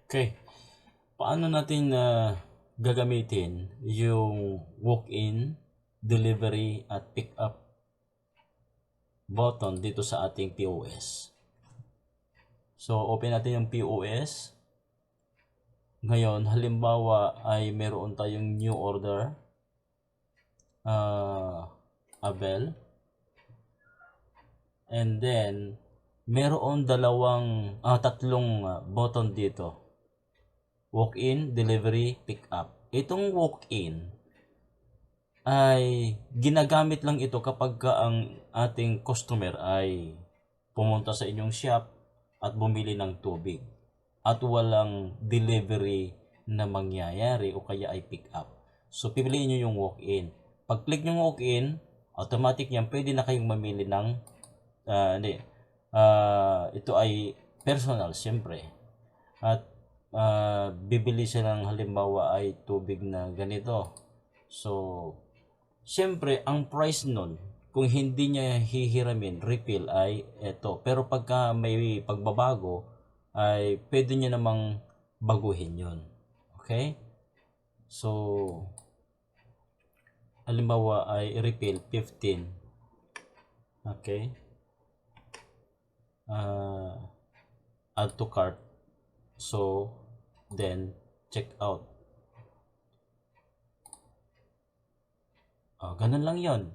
Okay, paano natin gagamitin yung walk-in, delivery at pick-up button dito sa ating POS? So, open natin yung POS. Ngayon, halimbawa ay meron tayong new order, Abel. And then, meron tatlong button dito. Walk-in, delivery, pick-up. Itong walk-in ay ginagamit lang ito kapag ang ating customer ay pumunta sa inyong shop at bumili ng tubig at walang delivery na mangyayari o kaya ay pick-up. So, pipiliin nyo yung walk-in. Pag-click nyo yung walk-in, automatic yan, pwede na kayong mamili ng ito ay personal, siyempre. At bibili siya ng halimbawa ay tubig na ganito. So, siyempre, ang price nun, kung hindi niya hihiramin, refill ay ito. Pero pagka may pagbabago, ay pwede niya namang baguhin yon. Okay? So, halimbawa ay refill 15. Okay? Add to cart. So, then, check out. Ganun lang yon.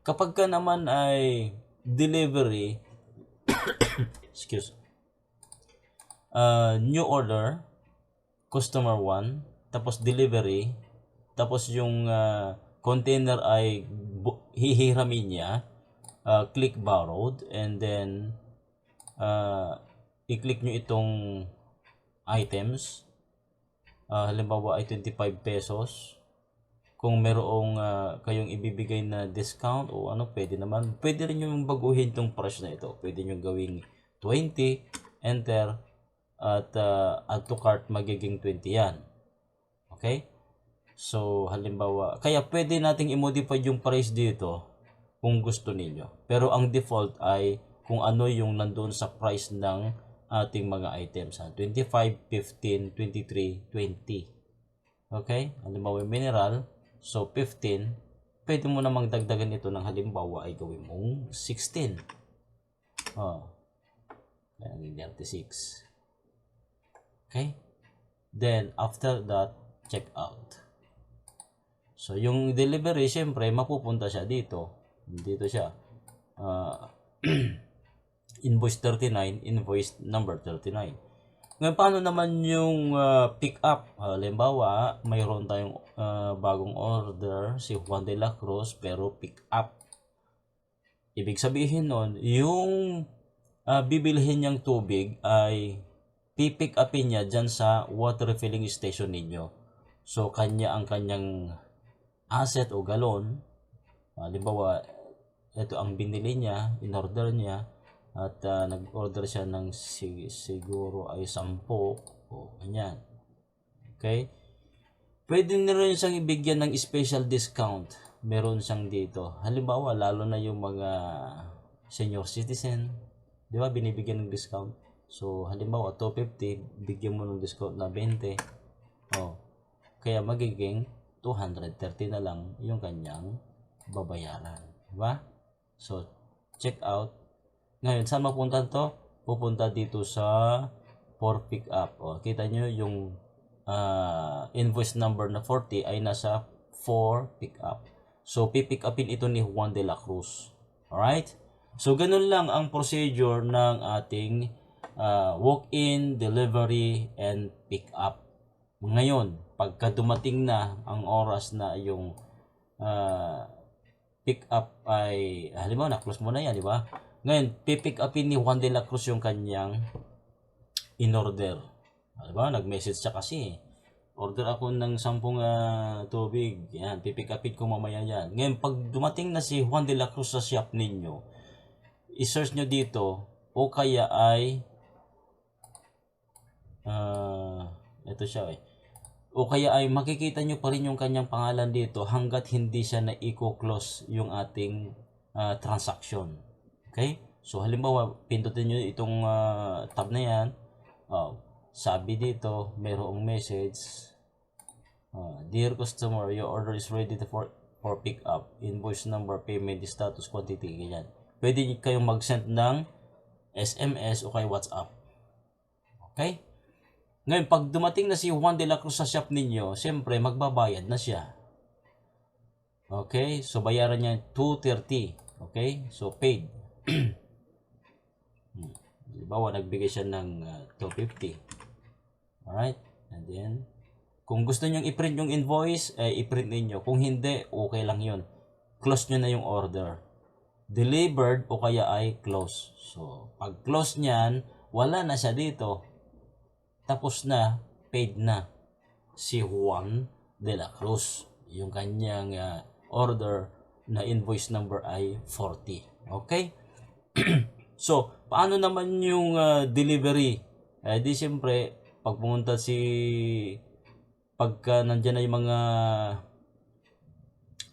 Kapag ka naman ay delivery, excuse, new order, customer 1, tapos delivery, tapos yung container ay hihiramin niya, click borrowed, and then i-click nyo itong items. Halimbawa ay 25 pesos. Kung merong kayong ibibigay na discount o ano, pwede naman. Pwede rin yung baguhin itong price na ito. Pwede nyo gawing 20, enter, at add to cart, magiging 20 yan. Okay? So, halimbawa, kaya pwede nating i-modify yung price dito kung gusto ninyo. Pero ang default ay kung ano yung nandoon sa price ng ating mga items. 25, 15, 23, 20. Okay? Halimbawa, mineral. So, 15. Pwede mo namang dagdagan ito ng halimbawa ay gawin mong 16. Kaya naging 36. Okay? Then, after that, check out. So, yung delivery, syempre, mapupunta siya dito. Dito siya. Invoice 39, invoice number 39. Ngayon, paano naman yung pick up? Halimbawa, mayroon tayong bagong order, si Juan de la Cruz, pero pick up. Ibig sabihin nun, yung bibilhin niyang tubig ay pipick upin niya dyan sa water refilling station ninyo. So, kanya ang kanyang asset o galon. Halimbawa, ito ang binili niya, in-order niya, at nag-order siya ng siguro ay 10 o ganyan. Okay? Pwede na rin siyang ibigyan ng special discount. Meron siyang dito. Halimbawa, lalo na yung mga senior citizen, di ba, binibigyan ng discount. So, halimbawa, 250, bigyan mo ng discount na 20. Kaya magiging 230 na lang yung kanyang babayaran. Diba? So, check out. Ngayon, saan mapunta to? Pupunta dito sa for pick up. Kita nyo yung invoice number na 40 ay nasa for pick up. So, pipick upin ito ni Juan de la Cruz. Alright? So, ganun lang ang procedure ng ating walk-in, delivery, and pick up. Ngayon, pagka dumating na ang oras na yung pick up ay, halimbawa, na-close mo na yan, di ba? Ngayon, pipick upin ni Juan de la Cruz yung kanyang in-order. Diba? Nag-message siya kasi. Order ako ng 10 tubig. Yan, pipick upin ko mamaya yan. Ngayon, pag dumating na si Juan de la Cruz sa shop ninyo, i-search nyo dito, o kaya ay, ito siya o kaya ay makikita nyo pa rin yung kanyang pangalan dito hanggat hindi siya na i-close yung ating transaction. Okay? So, halimbawa, pindutin nyo itong tab na yan. sabi dito, mayroong message, dear customer, your order is ready for pick up. Invoice number, payment status, quantity, ganyan. Pwede kayong mag-send ng SMS o kay WhatsApp. Okay? Ngayon, pag dumating na si Juan de la Cruz sa shop ninyo, siyempre, magbabayad na siya. Okay? So, bayaran niya 230. Okay? So, paid. Diba, nagbigay siya ng 250. Alright? And then, kung gusto nyo i-print yung invoice, i-print ninyo. Kung hindi, okay lang yun. Close nyo na yung order. Delivered o kaya ay close. So, pag close nyan, wala na siya dito. Tapos na, paid na si Juan de la Cruz. Yung kanyang order na invoice number ay 40. Okay? So, paano naman yung delivery? Di siyempre, pag pumunta pagka nandyan na yung mga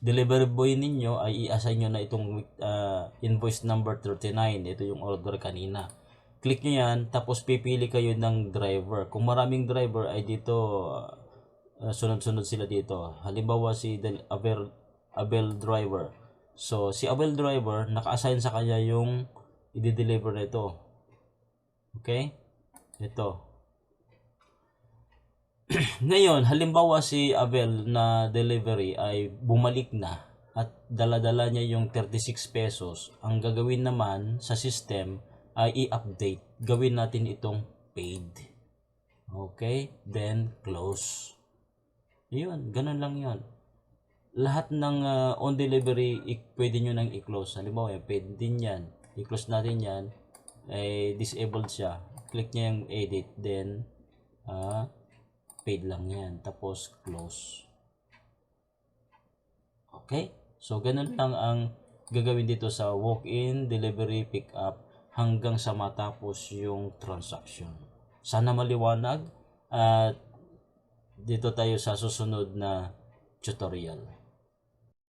delivery boy ninyo, ay i-assign nyo na itong invoice number 39. Ito yung order kanina. Click nyo yan, tapos pipili kayo ng driver. Kung maraming driver, ay dito, sunod-sunod sila dito. Halimbawa si Abel driver. So, si Abel driver, naka-assign sa kanya yung i-deliver nito. Okay? Ito. Ngayon, halimbawa si Abel na delivery ay bumalik na at dala-dala niya yung 36 pesos. Ang gagawin naman sa system ay i-update. Gawin natin itong paid. Okay? Then, close. Yun, ganun lang yun. Lahat ng on delivery, pwede nyo nang i-close. Halimbawa, paid din yan. I-close natin yan. Disabled siya. Click nyo yung edit. Then, paid lang yan. Tapos, close. Okay? So, ganun lang ang gagawin dito sa walk-in, delivery, pick-up hanggang sa matapos yung transaction. Sana maliwanag at dito tayo sa susunod na tutorial.